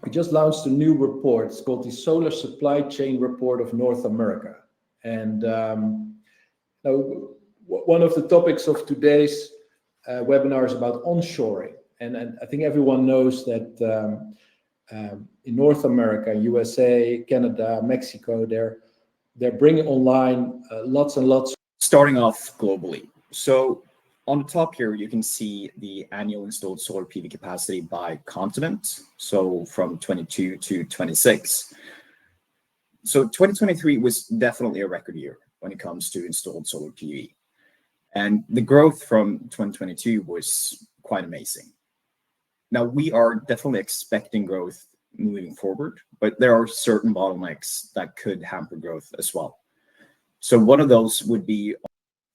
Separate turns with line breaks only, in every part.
we just launched a new report. It's called the Solar Supply Chain Report of North America. And now, one of the topics of today's webinar is about onshoring. And I think everyone knows that in North America, USA, Canada, Mexico, they're bringing online lots and lots.
Starting off globally. So on the top here, you can see the annual installed solar PV capacity by continent. So from 22 to 26. So 2023 was definitely a record year when it comes to installed solar PV. And the growth from 2022 was quite amazing. Now, we are definitely expecting growth moving forward, but there are certain bottlenecks that could hamper growth as well. So one of those would be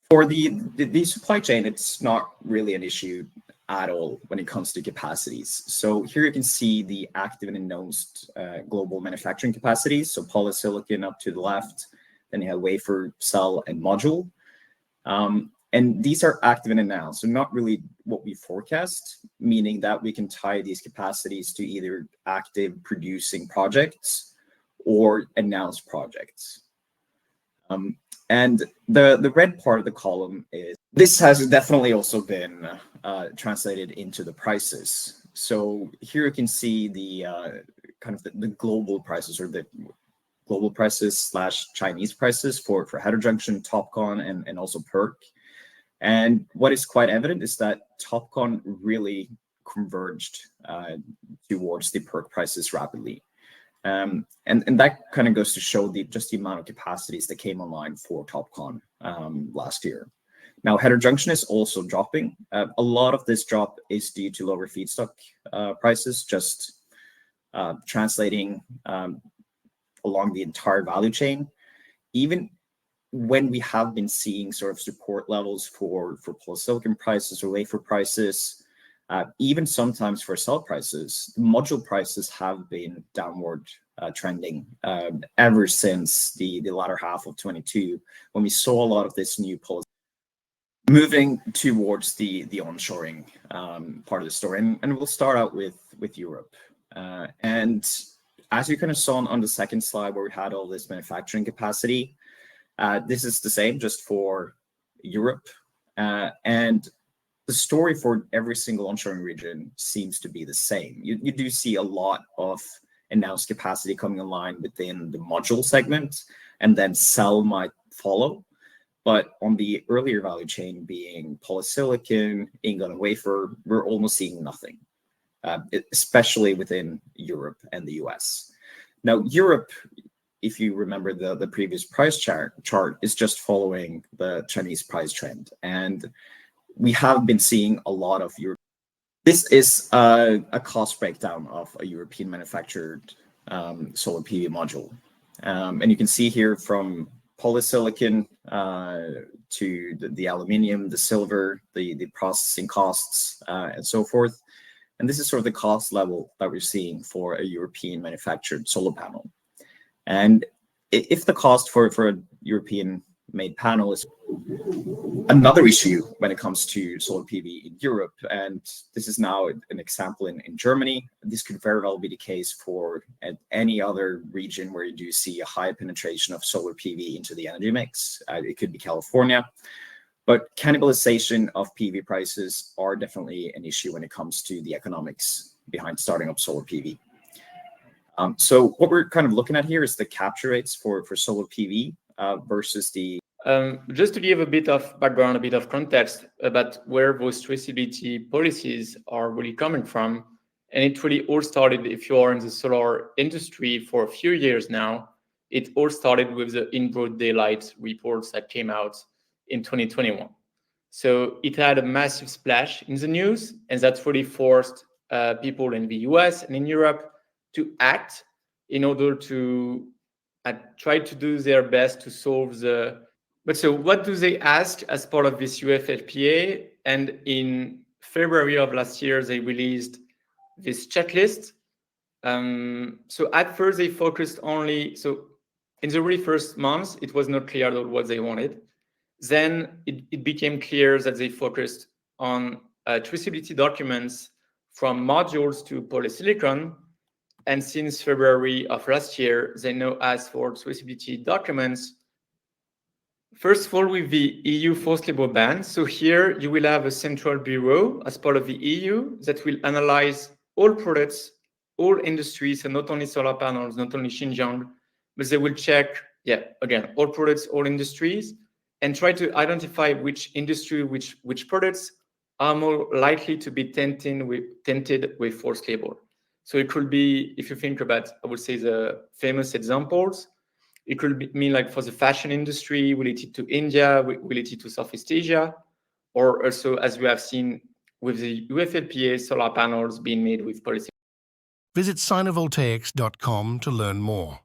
for the supply chain. It's not really an issue at all when it comes to capacities. So here you can see the active and announced global manufacturing capacities. So polysilicon up to the left, then you have wafer, cell, and module. And these are active and announced, so not really what we forecast, meaning that we can tie these capacities to either active producing projects or announced projects. And the red part of the column is, this has definitely also been translated into the prices. So here you can see the kind of the global prices, or the global prices / Chinese prices for heterojunction, TOPCon, and also PERC. And what is quite evident is that TOPCon really converged towards the PERC prices rapidly. And that kind of goes to show just the amount of capacities that came online for TOPCon last year. Now, heterojunction is also dropping. A lot of this drop is due to lower feedstock prices, just translating along the entire value chain. Even when we have been seeing sort of support levels for polysilicon prices or wafer prices, even sometimes for cell prices, module prices have been downward trending ever since the latter half of 22, when we saw a lot of this new policy moving towards the onshoring part of the story. And we'll start out with Europe. And as you kind of saw on the second slide, where we had all this manufacturing capacity, this is the same just for Europe. And the story for every single onshoring region seems to be the same. You do see a lot of announced capacity coming online within the module segment, and then cell might follow. But on the earlier value chain, being polysilicon, ingot, and wafer, we're almost seeing nothing, especially within Europe and the US. Now, Europe, if you remember the previous price chart, is just following the Chinese price trend. And we have been seeing a lot of Europe. This is a cost breakdown of a European manufactured solar PV module. And you can see here from polysilicon to the aluminium, the silver, the processing costs, and so forth. And this is sort of the cost level that we're seeing for a European manufactured solar panel. And if the cost for a European made panel is another issue when it comes to solar PV in Europe, and this is now an example in Germany, this could very well be the case for any other region where you do see a high penetration of solar PV into the energy mix. It could be California, but cannibalization of PV prices are definitely an issue when it comes to the economics behind starting up solar PV. So what we're kind of looking at here is the capture rates for solar PV versus the...
Just to give a bit of background, a bit of context about where those traceability policies are really coming from. And it really all started, if you are in the solar industry for a few years now, it all started with the In Broad Daylight reports that came out in 2021. So it had a massive splash in the news, and that really forced people in the US and in Europe to act in order to try to do their best to solve the... But so what do they ask as part of this UFLPA? And in February of last year, they released this checklist. So at first they focused only... So in the really first months, it was not clear what they wanted. Then it became clear that they focused on traceability documents from modules to polysilicon. And since February of last year, they now ask for traceability documents. First of all, with the EU forced labor ban. So here you will have a central bureau as part of the EU that will analyze all products, all industries, and not only solar panels, not only Xinjiang, but they will check, again, all products, all industries, and try to identify which industry, which products are more likely to be tainted with forced labor. So it could be, if you think about, I would say, the famous examples, it could mean like for the fashion industry related to India, related to Southeast Asia, or also, as we have seen with the UFLPA solar panels being made with polysilicon.
Visit Sinovoltaics.com to learn more.